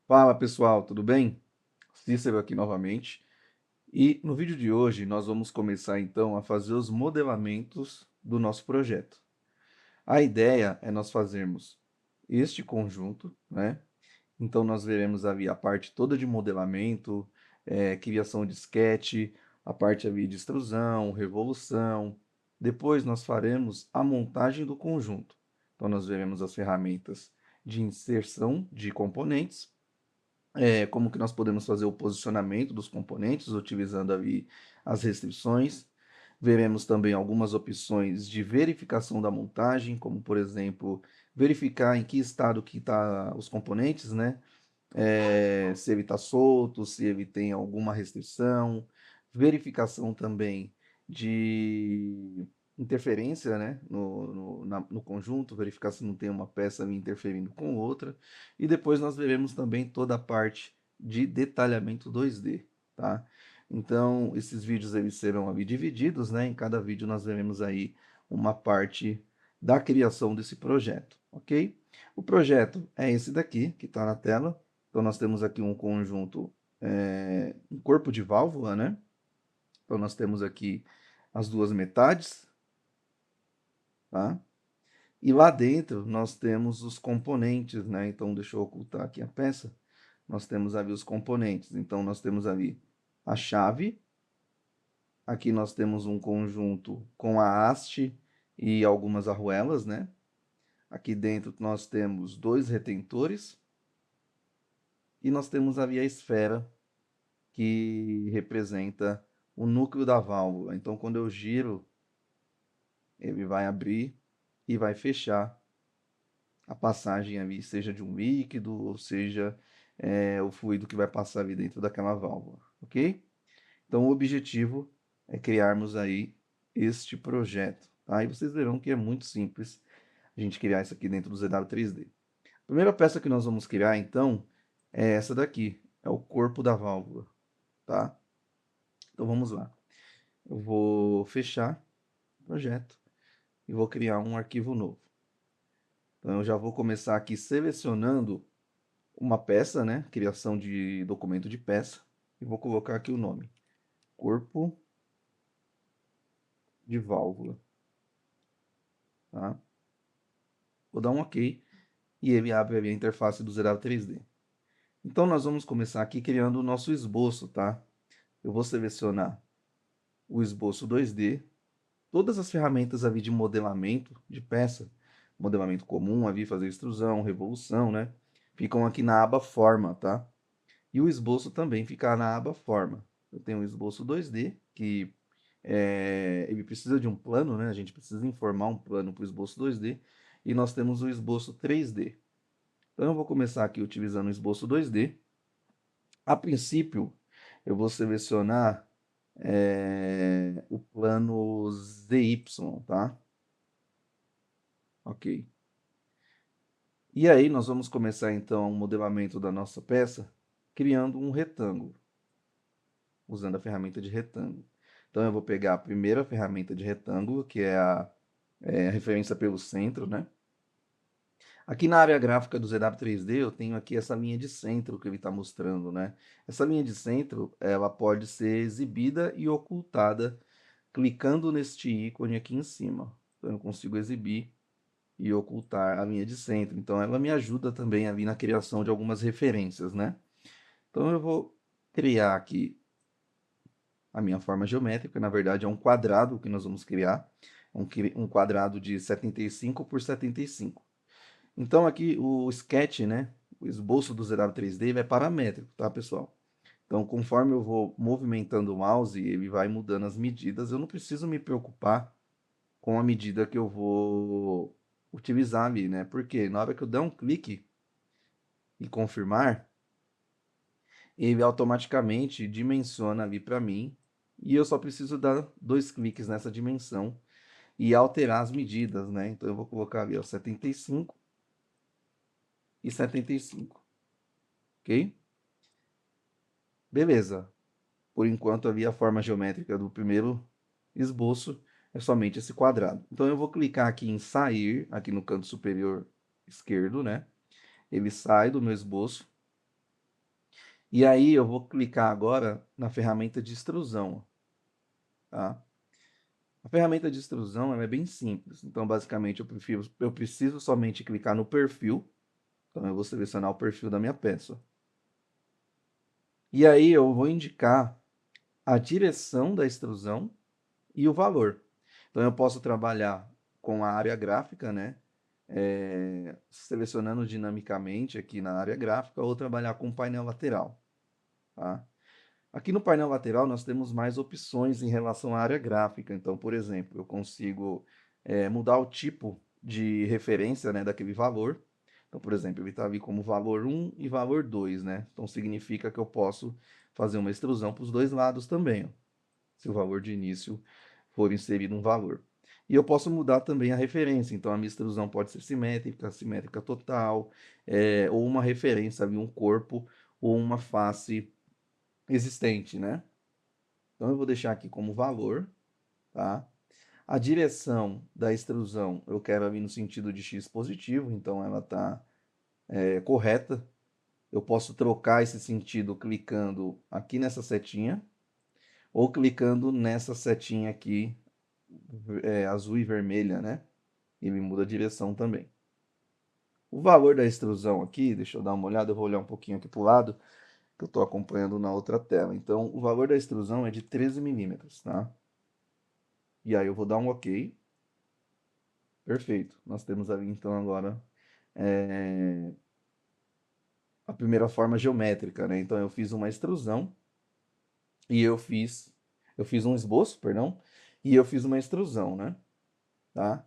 Fala pessoal, tudo bem? Cícero aqui novamente. E no vídeo de hoje nós vamos começar então a fazer os modelamentos do nosso projeto. A ideia é nós fazermos este conjunto, né? Então nós veremos ali a parte toda de modelamento, criação de sketch, a parte ali de extrusão, revolução. Depois nós faremos a montagem do conjunto. Então nós veremos as ferramentas de inserção de componentes, como que nós podemos fazer o posicionamento dos componentes utilizando ali as restrições. Veremos também algumas opções de verificação da montagem, como por exemplo, verificar em que estado que está os componentes, né? Se ele está solto, se ele tem alguma restrição, verificação também de interferência, né, no conjunto, verificar se não tem uma peça ali interferindo com outra, e depois nós veremos também toda a parte de detalhamento 2D, tá? Então, esses vídeos eles serão ali divididos, né? Em cada vídeo nós veremos aí uma parte da criação desse projeto, ok? O projeto é esse daqui, que está na tela. Então, nós temos aqui um conjunto, um corpo de válvula, né? Então, nós temos aqui as duas metades, tá? E lá dentro nós temos os componentes, né? Então, deixa eu ocultar aqui a peça. Nós temos ali os componentes. Então, nós temos ali a chave. Aqui nós temos um conjunto com a haste e algumas arruelas, né? Aqui dentro nós temos dois retentores. E nós temos ali a esfera, que representa o núcleo da válvula. Então, quando eu giro, ele vai abrir e vai fechar a passagem ali, seja de um líquido, ou seja, o fluido que vai passar ali dentro daquela válvula, ok? Então, o objetivo é criarmos aí este projeto, tá? E vocês verão que é muito simples a gente criar isso aqui dentro do ZW3D. A primeira peça que nós vamos criar, então, é essa daqui, é o corpo da válvula, tá? Então, vamos lá. Eu vou fechar o projeto e vou criar um arquivo novo. Então, eu já vou começar aqui selecionando uma peça, né? Criação de documento de peça. E vou colocar aqui o nome: corpo de válvula. Tá? Vou dar um OK e ele abre a interface do Zerado 3D. Então, nós vamos começar aqui criando o nosso esboço, tá? Eu vou selecionar o esboço 2D, todas as ferramentas ali de modelamento de peça, modelamento comum, ali fazer extrusão, revolução, né? Ficam aqui na aba forma, tá? E o esboço também fica na aba forma. Eu tenho o esboço 2D, que ele precisa de um plano, né? A gente precisa informar um plano para o esboço 2D. E nós temos o esboço 3D. Então eu vou começar aqui utilizando o esboço 2D. A princípio, eu vou selecionar o plano ZY, tá? Ok. E aí nós vamos começar então o modelamento da nossa peça criando um retângulo, usando a ferramenta de retângulo. Então eu vou pegar a primeira ferramenta de retângulo, que é a referência pelo centro, né? Aqui na área gráfica do ZW3D eu tenho aqui essa linha de centro que ele está mostrando, né? Essa linha de centro, ela pode ser exibida e ocultada clicando neste ícone aqui em cima. Então eu consigo exibir e ocultar a linha de centro. Então ela me ajuda também ali na criação de algumas referências, né? Então eu vou criar aqui a minha forma geométrica, na verdade é um quadrado que nós vamos criar, um quadrado de 75 por 75. Então aqui o sketch, né, o esboço do zerado 3D é paramétrico, tá, pessoal? Então conforme eu vou movimentando o mouse, ele vai mudando as medidas, eu não preciso me preocupar com a medida que eu vou utilizar ali, né? Porque na hora que eu der um clique e confirmar, ele automaticamente dimensiona ali para mim e eu só preciso dar dois cliques nessa dimensão e alterar as medidas, né? Então eu vou colocar ali, ó, 75 e 75, ok? Beleza. Por enquanto ali a forma geométrica do primeiro esboço é somente esse quadrado. Então eu vou clicar aqui em sair, aqui no canto superior esquerdo, né? Ele sai do meu esboço. E aí eu vou clicar agora na ferramenta de extrusão, tá? A ferramenta de extrusão ela é bem simples. Então, basicamente, eu preciso somente clicar no perfil. Então, eu vou selecionar o perfil da minha peça. E aí eu vou indicar a direção da extrusão e o valor. Então, eu posso trabalhar com a área gráfica, né? Selecionando dinamicamente aqui na área gráfica, ou trabalhar com painel lateral, tá? Aqui no painel lateral nós temos mais opções em relação à área gráfica. Então, por exemplo, eu consigo mudar o tipo de referência, né, daquele valor. Então, por exemplo, ele está ali como valor 1 e valor 2, né? Então, significa que eu posso fazer uma extrusão para os dois lados também, ó, se o valor de início for inserido um valor. E eu posso mudar também a referência. Então, a minha extrusão pode ser simétrica, simétrica total, ou uma referência ali, um corpo ou uma face existente, né? Então eu vou deixar aqui como valor, tá? A direção da extrusão eu quero ali no sentido de x positivo, então ela está correta. Eu posso trocar esse sentido clicando aqui nessa setinha, ou clicando nessa setinha aqui, azul e vermelha, né? E me muda a direção também. O valor da extrusão aqui, deixa eu dar uma olhada, eu vou olhar um pouquinho aqui para o lado, que eu estou acompanhando na outra tela. Então, o valor da extrusão é de 13 milímetros, tá? E aí eu vou dar um OK. Perfeito. Nós temos ali então agora é, a primeira forma geométrica, né? Então eu fiz uma extrusão e eu fiz um esboço, perdão, e eu fiz uma extrusão, né? Tá?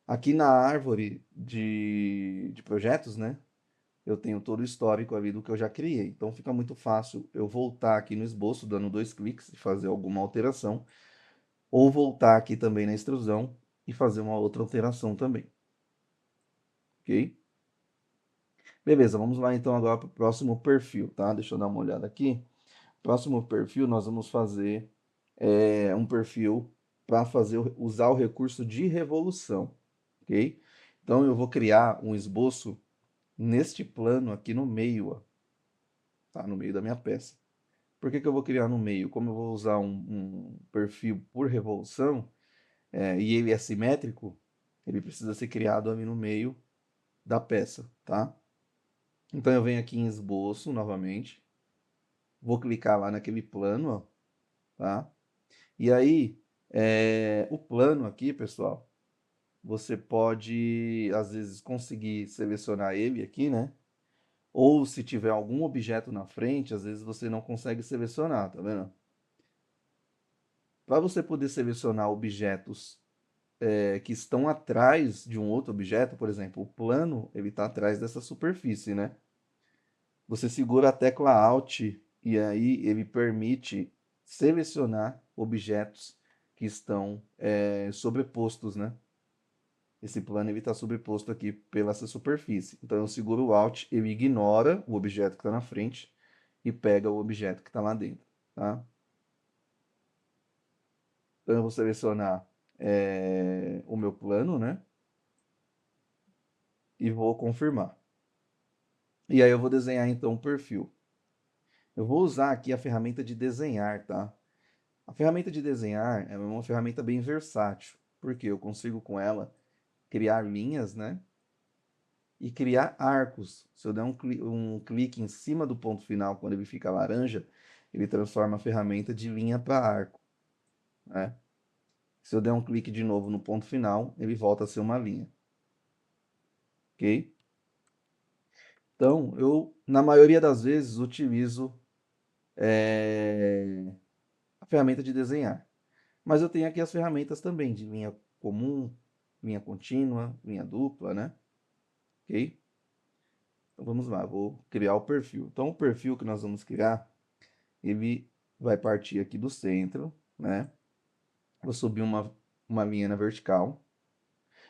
Aqui na árvore de projetos, né? Eu tenho todo o histórico ali do que eu já criei. Então fica muito fácil eu voltar aqui no esboço, dando 2 cliques e fazer alguma alteração, ou voltar aqui também na extrusão e fazer uma outra alteração também. Ok? Beleza, vamos lá então agora para o próximo perfil, tá? Deixa eu dar uma olhada aqui. Próximo perfil, nós vamos fazer um perfil para usar o recurso de revolução, ok? Então eu vou criar um esboço neste plano aqui no meio, ó, tá? No meio da minha peça. Por que que eu vou criar no meio? Como eu vou usar um perfil por revolução, e ele é simétrico, ele precisa ser criado ali no meio da peça, tá? Então eu venho aqui em esboço novamente, vou clicar lá naquele plano, ó, tá? E aí, o plano aqui, pessoal, você pode, às vezes, conseguir selecionar ele aqui, né? Ou se tiver algum objeto na frente, às vezes você não consegue selecionar, tá vendo? Para você poder selecionar objetos que estão atrás de um outro objeto, por exemplo, o plano, ele está atrás dessa superfície, né? Você segura a tecla Alt e aí ele permite selecionar objetos que estão sobrepostos, né? Esse plano está sobreposto aqui pela essa superfície. Então eu seguro o Alt, ele ignora o objeto que está na frente e pega o objeto que está lá dentro, tá? Então eu vou selecionar o meu plano, né? E vou confirmar. E aí eu vou desenhar então o perfil. Eu vou usar aqui a ferramenta de desenhar, tá? A ferramenta de desenhar é uma ferramenta bem versátil, porque eu consigo com ela criar linhas, né? E criar arcos. Se eu der um clique em cima do ponto final, quando ele fica laranja, ele transforma a ferramenta de linha para arco, né? Se eu der um clique de novo no ponto final, ele volta a ser uma linha. Ok? Então, eu, na maioria das vezes, utilizo a ferramenta de desenhar. Mas eu tenho aqui as ferramentas também, de linha comum, linha contínua, linha dupla, né? Ok? Então vamos lá, vou criar o perfil. Então o perfil que nós vamos criar, ele vai partir aqui do centro, né? Vou subir uma linha na vertical.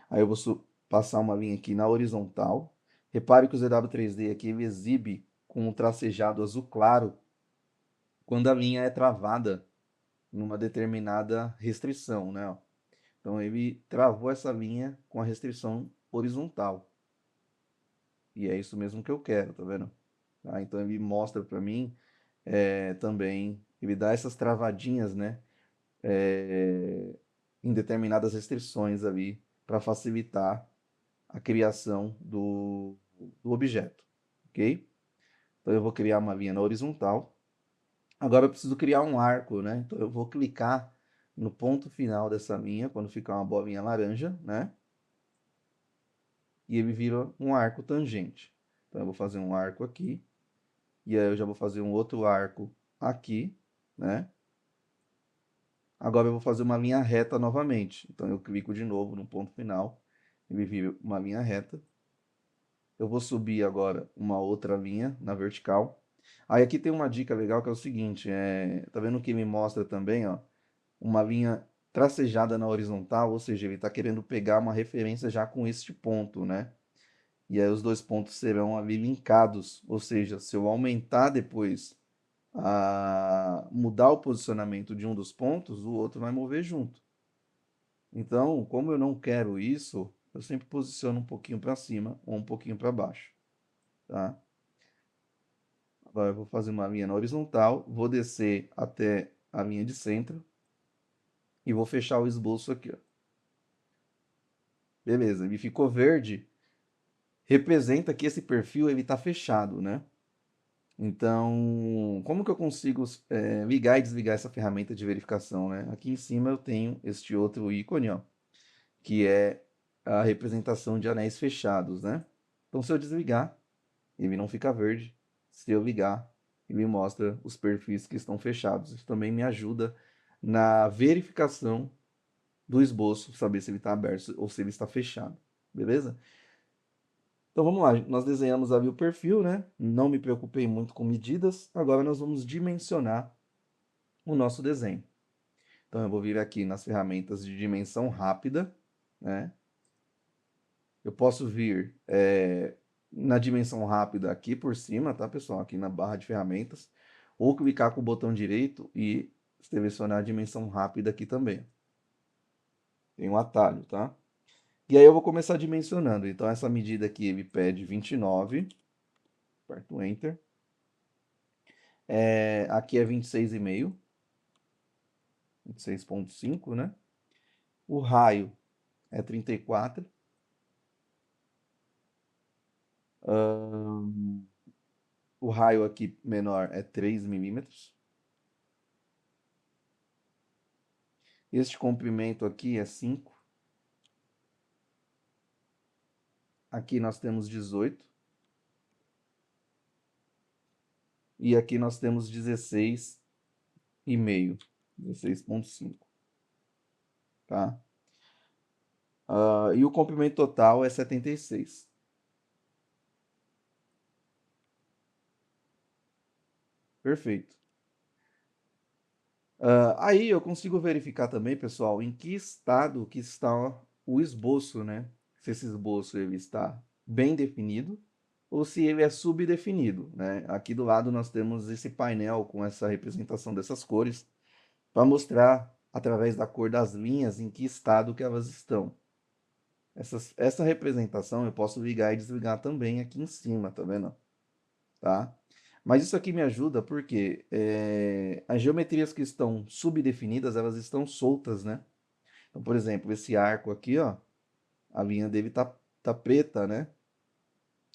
Aí eu vou passar uma linha aqui na horizontal. Repare que o ZW3D aqui ele exibe com um tracejado azul claro quando a linha é travada numa determinada restrição, né? Então ele travou essa linha com a restrição horizontal. E é isso mesmo que eu quero, tá vendo? Tá? Então ele mostra para mim também, ele dá essas travadinhas, né? é, em determinadas restrições ali para facilitar a criação do objeto, ok? Então eu vou criar uma linha na horizontal. Agora eu preciso criar um arco, né? Então eu vou clicar no ponto final dessa linha, quando ficar uma bolinha laranja, né? E ele vira um arco tangente. Então eu vou fazer um arco aqui, e aí eu já vou fazer um outro arco aqui, né? Agora eu vou fazer uma linha reta novamente. Então eu clico de novo no ponto final, ele vira uma linha reta. Eu vou subir agora uma outra linha na vertical. Aí aqui tem uma dica legal que é o seguinte, tá vendo que me mostra também, ó, uma linha tracejada na horizontal, ou seja, ele está querendo pegar uma referência já com este ponto, né? E aí os dois pontos serão ali linkados, ou seja, se eu aumentar depois, mudar o posicionamento de um dos pontos, o outro vai mover junto. Então, como eu não quero isso, eu sempre posiciono um pouquinho para cima ou um pouquinho para baixo, tá? Agora eu vou fazer uma linha na horizontal, vou descer até a linha de centro e vou fechar o esboço aqui, ó. Beleza, ele ficou verde, representa que esse perfil ele está fechado, né? Então, como que eu consigo ligar e desligar essa ferramenta de verificação, né? Aqui em cima eu tenho este outro ícone, ó, que é a representação de anéis fechados, né? Então, se eu desligar, ele não fica verde. Se eu ligar, ele mostra os perfis que estão fechados. Isso também me ajuda na verificação do esboço, saber se ele está aberto ou se ele está fechado, beleza? Então vamos lá, nós desenhamos ali o perfil, né? Não me preocupei muito com medidas. Agora nós vamos dimensionar o nosso desenho. Então eu vou vir aqui nas ferramentas de dimensão rápida, né? Eu posso vir na dimensão rápida aqui por cima, tá, pessoal? Aqui na barra de ferramentas. Ou clicar com o botão direito e selecionar a dimensão rápida aqui também. Tem um atalho, tá? E aí eu vou começar dimensionando. Então essa medida aqui ele pede 29. Aperto Enter. Aqui é 26,5. 26,5, né? O raio é 34. O raio aqui menor é 3 milímetros. Este comprimento aqui é 5. Aqui nós temos 18. E aqui nós temos 16,5. 16,5. Tá? E o comprimento total é 76. Perfeito. Aí eu consigo verificar também, pessoal, em que estado que está o esboço, né? Se esse esboço ele está bem definido ou se ele é subdefinido, né? Aqui do lado nós temos esse painel com essa representação dessas cores para mostrar através da cor das linhas em que estado que elas estão. Essa representação eu posso ligar e desligar também aqui em cima, tá vendo? Tá? Mas isso aqui me ajuda porque as geometrias que estão subdefinidas, elas estão soltas, né? Então, por exemplo, esse arco aqui, ó, a linha dele tá preta, né?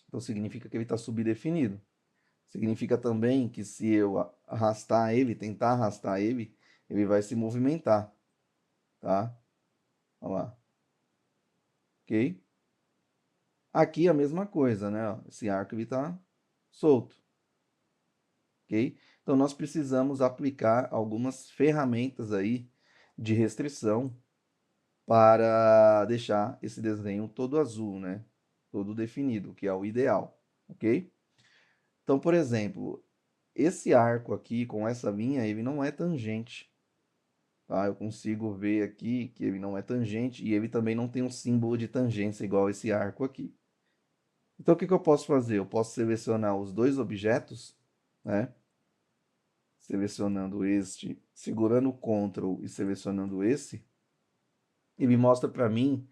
Então significa que ele está subdefinido. Significa também que se eu arrastar ele, tentar arrastar ele, ele vai se movimentar, tá? Olha lá, ok? Aqui a mesma coisa, né? Ó, esse arco ele tá solto, ok? Então nós precisamos aplicar algumas ferramentas aí de restrição para deixar esse desenho todo azul, né? Todo definido, que é o ideal, ok? Então, por exemplo, esse arco aqui com essa linha, ele não é tangente, tá? Eu consigo ver aqui que ele não é tangente e ele também não tem um símbolo de tangência igual esse arco aqui. Então, o que eu posso fazer? Eu posso selecionar os dois objetos, né? Selecionando este, segurando o Ctrl e selecionando esse, ele mostra para mim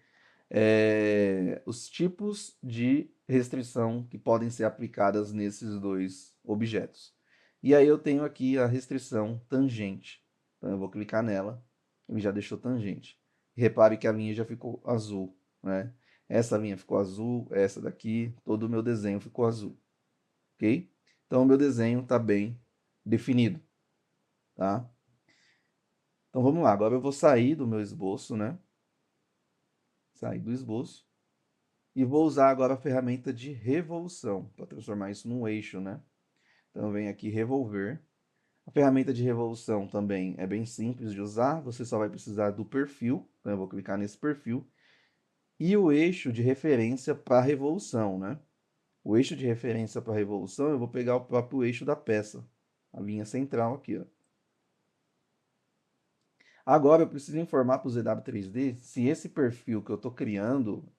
os tipos de restrição que podem ser aplicadas nesses dois objetos. E aí eu tenho aqui a restrição tangente. Então eu vou clicar nela, ele já deixou tangente. Repare que a linha já ficou azul, né? Essa linha ficou azul, essa daqui, todo o meu desenho ficou azul, ok? Então o meu desenho está bem definido, tá? Então vamos lá, agora eu vou sair do meu esboço, né? Sair do esboço. E vou usar agora a ferramenta de revolução, para transformar isso num eixo, né? Então eu venho aqui revolver. A ferramenta de revolução também é bem simples de usar, você só vai precisar do perfil, então eu vou clicar nesse perfil, e o eixo de referência para revolução, né? O eixo de referência para revolução, eu vou pegar o próprio eixo da peça, a linha central aqui, ó. Agora eu preciso informar para o ZW3D se esse perfil que eu estou criando,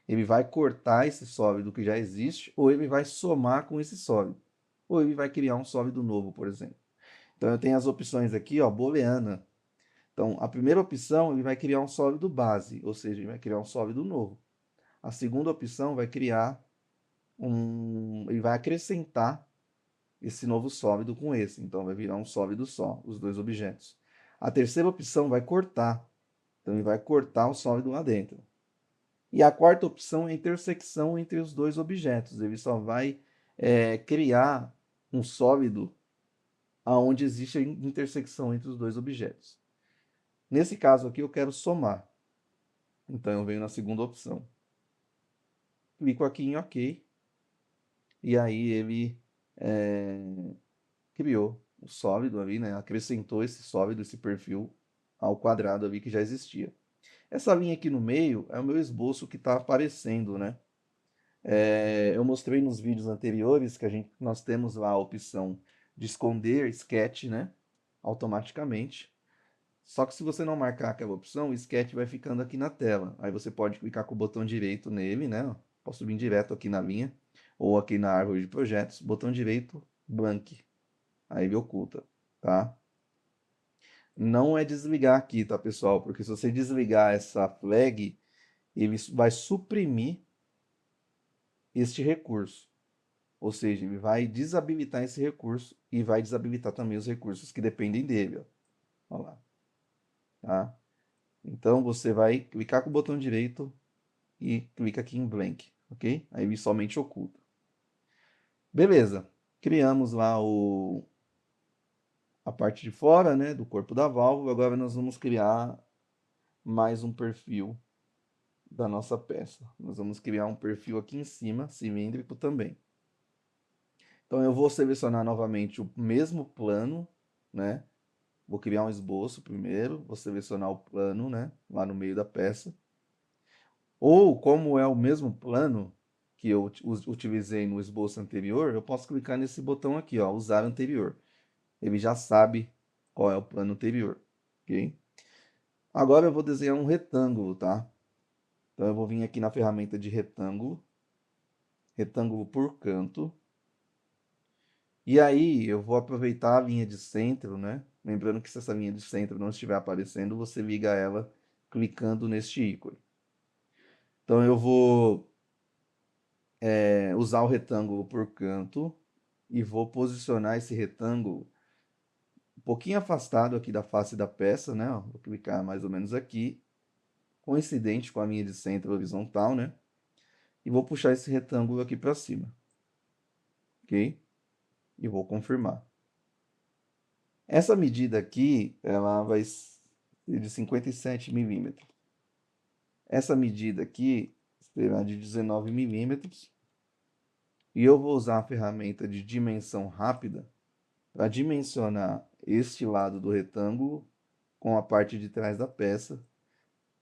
ele vai cortar esse sólido que já existe, ou ele vai somar com esse sólido, ou ele vai criar um sólido novo, por exemplo. Então eu tenho as opções aqui, ó, booleana. Então, a primeira opção, ele vai criar um sólido base, ou seja, ele vai criar um sólido novo. A segunda opção vai criar ele vai acrescentar esse novo sólido com esse, então vai virar um sólido só, os dois objetos. A terceira opção vai cortar, então ele vai cortar o sólido lá dentro. E a quarta opção é a intersecção entre os dois objetos, ele só vai criar um sólido aonde existe a intersecção entre os dois objetos. Nesse caso aqui eu quero somar, então eu venho na segunda opção. Clico aqui em OK, e aí ele criou o sólido ali, né? Acrescentou esse sólido, esse perfil ao quadrado ali que já existia. Essa linha aqui no meio é o meu esboço que está aparecendo, né? Eu mostrei nos vídeos anteriores que nós temos lá a opção de esconder sketch, né? Automaticamente. Só que se você não marcar aquela opção, o sketch vai ficando aqui na tela. Aí você pode clicar com o botão direito nele, né? Posso vir direto aqui na linha, ou aqui na árvore de projetos, botão direito, blank. Aí ele oculta, tá? Não é desligar aqui, tá, pessoal? Porque se você desligar essa flag, ele vai suprimir este recurso. Ou seja, ele vai desabilitar esse recurso e vai desabilitar também os recursos que dependem dele, ó. Olha lá, tá? Então você vai clicar com o botão direito e clica aqui em blank, ok? Aí ele somente oculta. Beleza, criamos lá a parte de fora, né, do corpo da válvula. Agora nós vamos criar mais um perfil da nossa peça. Nós vamos criar um perfil aqui em cima, cilíndrico também. Então eu vou selecionar novamente o mesmo plano, né? Vou criar um esboço primeiro, vou selecionar o plano, né, lá no meio da peça. Ou, como é o mesmo plano que eu utilizei no esboço anterior, eu posso clicar nesse botão aqui, ó, usar anterior. Ele já sabe qual é o plano anterior, ok? Agora eu vou desenhar um retângulo, tá? Então eu vou vir aqui na ferramenta de retângulo, retângulo por canto. E aí eu vou aproveitar a linha de centro, né? Lembrando que se essa linha de centro não estiver aparecendo, você liga ela clicando neste ícone. Então eu vou usar o retângulo por canto e vou posicionar esse retângulo um pouquinho afastado aqui da face da peça, né? Ó, vou clicar mais ou menos aqui, coincidente com a linha de centro horizontal, né? E vou puxar esse retângulo aqui para cima, ok? E vou confirmar. Essa medida aqui, ela vai ser de 57 milímetros. Essa medida aqui será de 19 milímetros. E eu vou usar a ferramenta de dimensão rápida para dimensionar este lado do retângulo com a parte de trás da peça,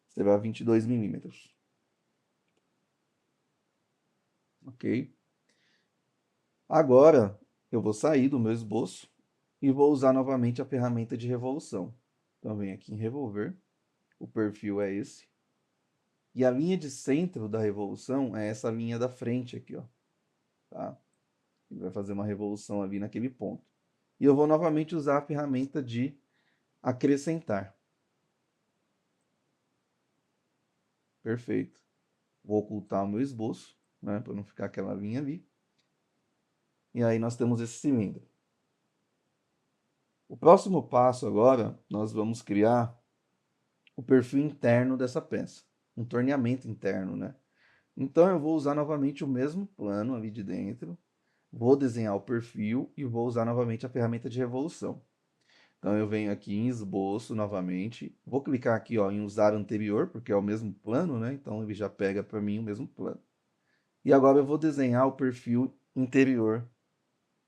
será 22 milímetros. Ok? Agora eu vou sair do meu esboço e vou usar novamente a ferramenta de revolução. Então, venho aqui em revolver, o perfil é esse. E a linha de centro da revolução é essa linha da frente aqui, ó. Tá? Ele vai fazer uma revolução ali naquele ponto. E eu vou novamente usar a ferramenta de acrescentar. Perfeito. Vou ocultar o meu esboço, né, para não ficar aquela linha ali. E aí nós temos esse cilindro. O próximo passo agora, nós vamos criar o perfil interno dessa peça, um torneamento interno, né? Então eu vou usar novamente o mesmo plano ali de dentro, vou desenhar o perfil e vou usar novamente a ferramenta de revolução. Então eu venho aqui em esboço novamente, vou clicar aqui ó, em usar anterior, porque é o mesmo plano, né? Então ele já pega para mim o mesmo plano. E agora eu vou desenhar o perfil interior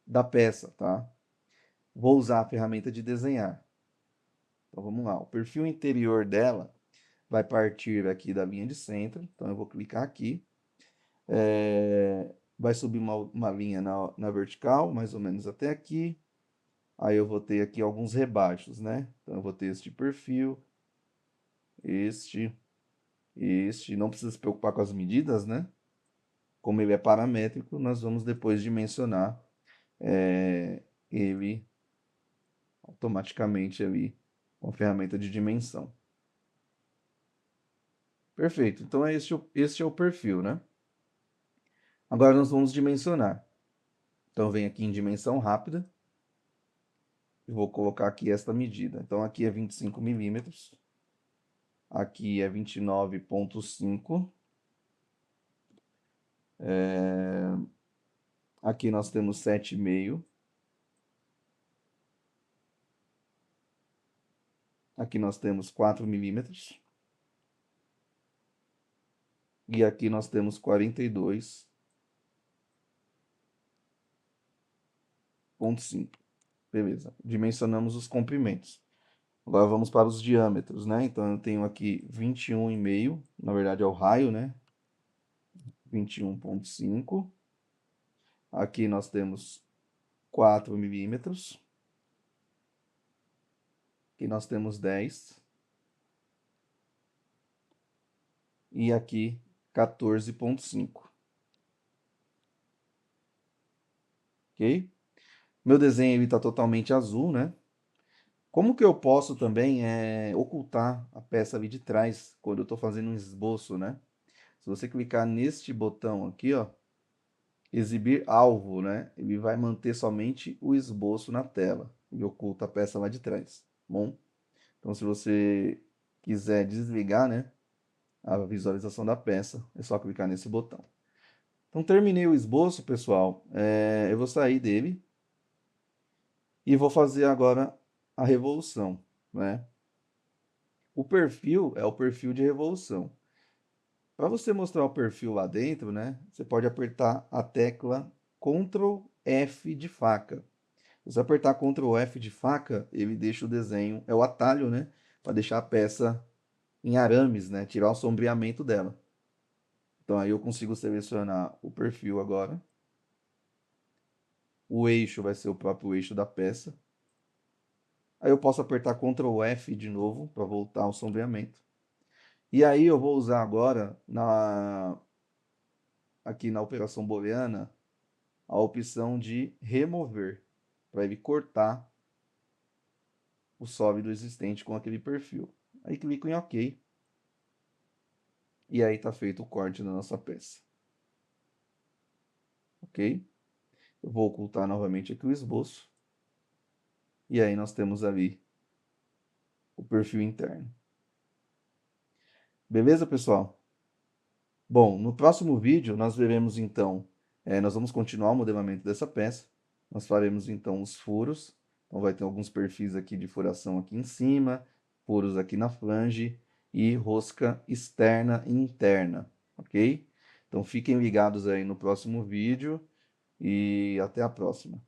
da peça, tá? Vou usar a ferramenta de desenhar. Então vamos lá, o perfil interior dela vai partir aqui da linha de centro, então eu vou clicar aqui, vai subir uma linha na vertical, mais ou menos até aqui, aí eu vou ter aqui alguns rebaixos, né? Então eu vou ter este perfil, este, não precisa se preocupar com as medidas, né? Como ele é paramétrico, nós vamos depois dimensionar ele automaticamente ali com a ferramenta de dimensão. Perfeito, então este é o perfil, né? Agora nós vamos dimensionar. Então, eu venho aqui em dimensão rápida e vou colocar aqui esta medida. Então, aqui é 25 milímetros, aqui é 29,5. Aqui nós temos 7,5. Aqui nós temos 4 milímetros. E aqui nós temos 42,5. Beleza, dimensionamos os comprimentos. Agora vamos para os diâmetros, né? Então eu tenho aqui 21,5, na verdade é o raio, né? 21,5. Aqui nós temos 4 milímetros. Aqui nós temos 10. E aqui 14,5. Ok? Meu desenho está totalmente azul, né? Como que eu posso também ocultar a peça ali de trás, quando eu estou fazendo um esboço, né? Se você clicar neste botão aqui, ó, exibir alvo, né? Ele vai manter somente o esboço na tela e oculta a peça lá de trás, bom? Então, se você quiser desligar, né, a visualização da peça, é só clicar nesse botão. Então, terminei o esboço, pessoal. Eu vou sair dele e vou fazer agora a revolução, né? O perfil é o perfil de revolução. Para você mostrar o perfil lá dentro, né, você pode apertar a tecla Ctrl F de faca. Se você apertar Ctrl F de faca, ele deixa o desenho, é o atalho, né, para deixar a peça em arames, né, tirar o sombreamento dela. Então aí eu consigo selecionar o perfil agora. O eixo vai ser o próprio eixo da peça. Aí eu posso apertar Ctrl F de novo para voltar ao sombreamento. E aí eu vou usar agora aqui na operação booleana a opção de remover, para ele cortar o sólido existente com aquele perfil. Aí clico em OK. E aí está feito o corte da nossa peça. Ok? Eu vou ocultar novamente aqui o esboço. E aí nós temos ali o perfil interno. Beleza, pessoal? Bom, no próximo vídeo nós veremos então, nós vamos continuar o modelamento dessa peça. Nós faremos então os furos. Então vai ter alguns perfis aqui de furação aqui em cima, furos aqui na flange e rosca externa e interna, ok? Então fiquem ligados aí no próximo vídeo e até a próxima.